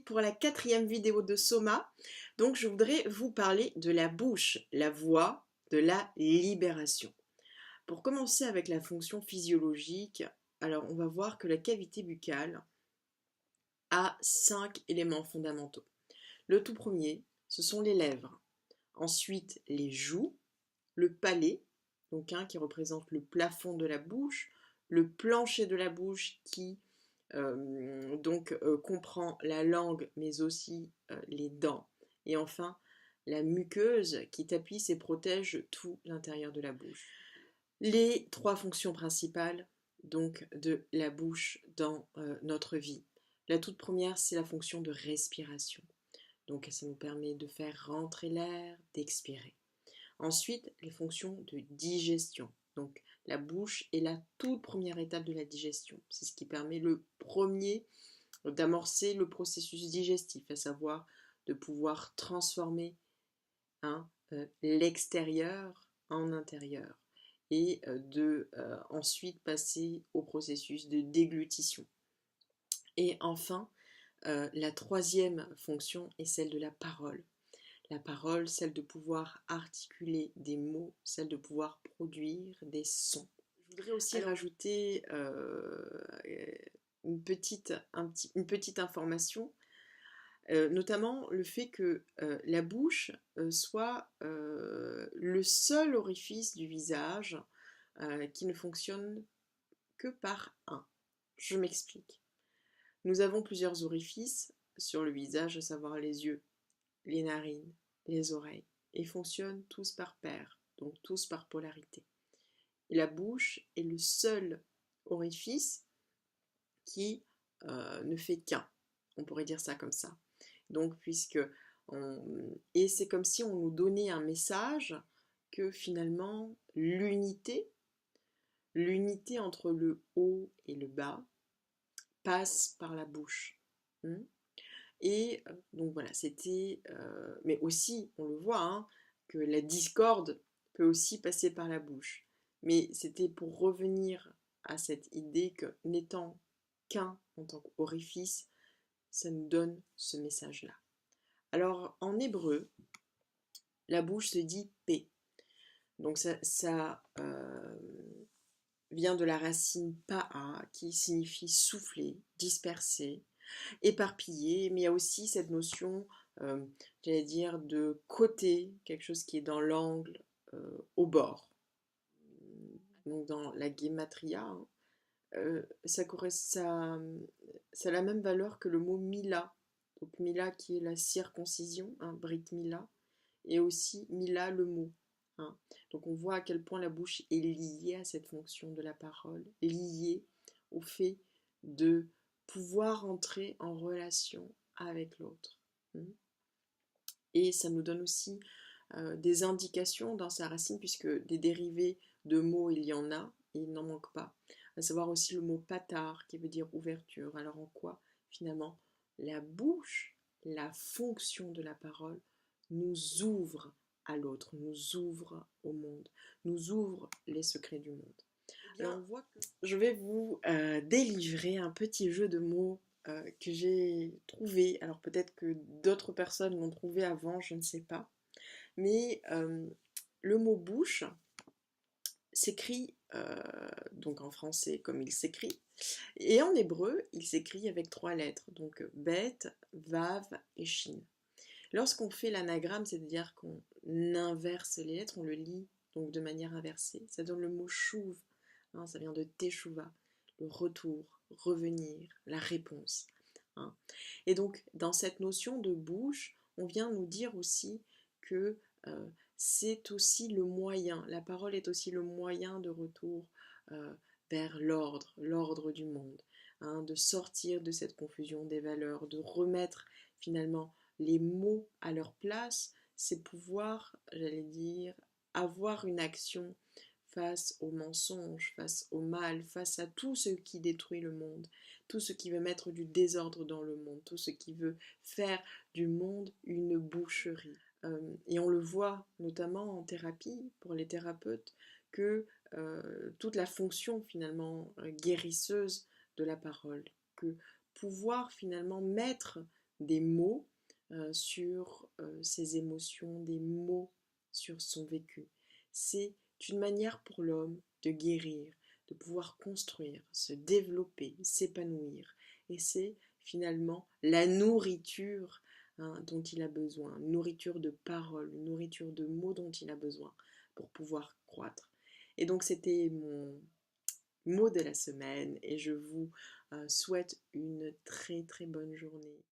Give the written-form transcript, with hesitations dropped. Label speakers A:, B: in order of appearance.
A: pour la 4e vidéo de Soma. Donc je voudrais vous parler de la bouche, la voie de la libération. Pour commencer avec la fonction physiologique, alors on va voir que la cavité buccale a 5 éléments fondamentaux. Le tout premier, ce sont les lèvres. Ensuite, les joues, le palais, donc qui représente le plafond de la bouche, le plancher de la bouche qui comprend la langue mais aussi les dents, et enfin la muqueuse qui tapisse et protège tout l'intérieur de la bouche. Les 3 fonctions principales donc de la bouche dans notre vie. La toute première, c'est la fonction de respiration. Donc ça nous permet de faire rentrer l'air, d'expirer. Ensuite, les fonctions de digestion. Donc la bouche est la toute première étape de la digestion. C'est ce qui permet le premier d'amorcer le processus digestif, à savoir de pouvoir transformer l'extérieur en intérieur et de ensuite passer au processus de déglutition. Et enfin, la troisième fonction est celle de la parole. La parole, celle de pouvoir articuler des mots, celle de pouvoir produire des sons. Je voudrais aussi rajouter une petite information, notamment le fait que la bouche soit le seul orifice du visage qui ne fonctionne que par un. Je m'explique. Nous avons plusieurs orifices sur le visage, à savoir les yeux, les narines, les oreilles, et fonctionnent tous par paire, donc tous par polarité. Et la bouche est le seul orifice qui ne fait qu'un, on pourrait dire ça comme ça. Donc et c'est comme si on nous donnait un message que finalement l'unité entre le haut et le bas passe par la bouche. Et donc voilà, c'était... mais aussi, on le voit, que la discorde peut aussi passer par la bouche. Mais c'était pour revenir à cette idée que n'étant qu'un en tant qu'orifice, ça nous donne ce message-là. Alors, en hébreu, la bouche se dit « P ». Donc ça vient de la racine « pa'a » qui signifie souffler, disperser, éparpillé, mais il y a aussi cette notion, j'allais dire, de côté, quelque chose qui est dans l'angle, au bord. Donc dans la guématria, ça a la même valeur que le mot Mila. Donc Mila qui est la circoncision, Brit Mila, et aussi Mila le mot. Donc on voit à quel point la bouche est liée à cette fonction de la parole, liée au fait de pouvoir entrer en relation avec l'autre. Et ça nous donne aussi des indications dans sa racine, puisque des dérivés de mots il y en a, et il n'en manque pas. À savoir aussi le mot patar, qui veut dire ouverture. Alors en quoi, finalement, la bouche, la fonction de la parole, nous ouvre à l'autre, nous ouvre au monde, nous ouvre les secrets du monde. Alors on voit que je vais vous délivrer un petit jeu de mots que j'ai trouvé. Alors peut-être que d'autres personnes l'ont trouvé avant, je ne sais pas. Mais le mot bouche s'écrit donc en français comme il s'écrit, et en hébreu il s'écrit avec 3 lettres, donc bet, vav et shin. Lorsqu'on fait l'anagramme, c'est-à-dire qu'on inverse les lettres, on le lit donc de manière inversée, ça donne le mot chouv, ça vient de teshuva, le retour, revenir, la réponse. Et donc dans cette notion de bouche, on vient nous dire aussi que c'est aussi le moyen, la parole est aussi le moyen de retour vers l'ordre du monde, de sortir de cette confusion des valeurs, de remettre finalement les mots à leur place, c'est pouvoir, j'allais dire, avoir une action face au mensonge, face au mal, face à tout ce qui détruit le monde, tout ce qui veut mettre du désordre dans le monde, tout ce qui veut faire du monde une boucherie. Et on le voit notamment en thérapie, pour les thérapeutes, que toute la fonction finalement guérisseuse de la parole, que pouvoir finalement mettre des mots sur ses émotions, des mots sur son vécu. C'est une manière pour l'homme de guérir, de pouvoir construire, se développer, s'épanouir. Et c'est finalement la nourriture dont il a besoin, une nourriture de paroles, une nourriture de mots dont il a besoin pour pouvoir croître. Et donc c'était mon mot de la semaine et je vous souhaite une très très bonne journée.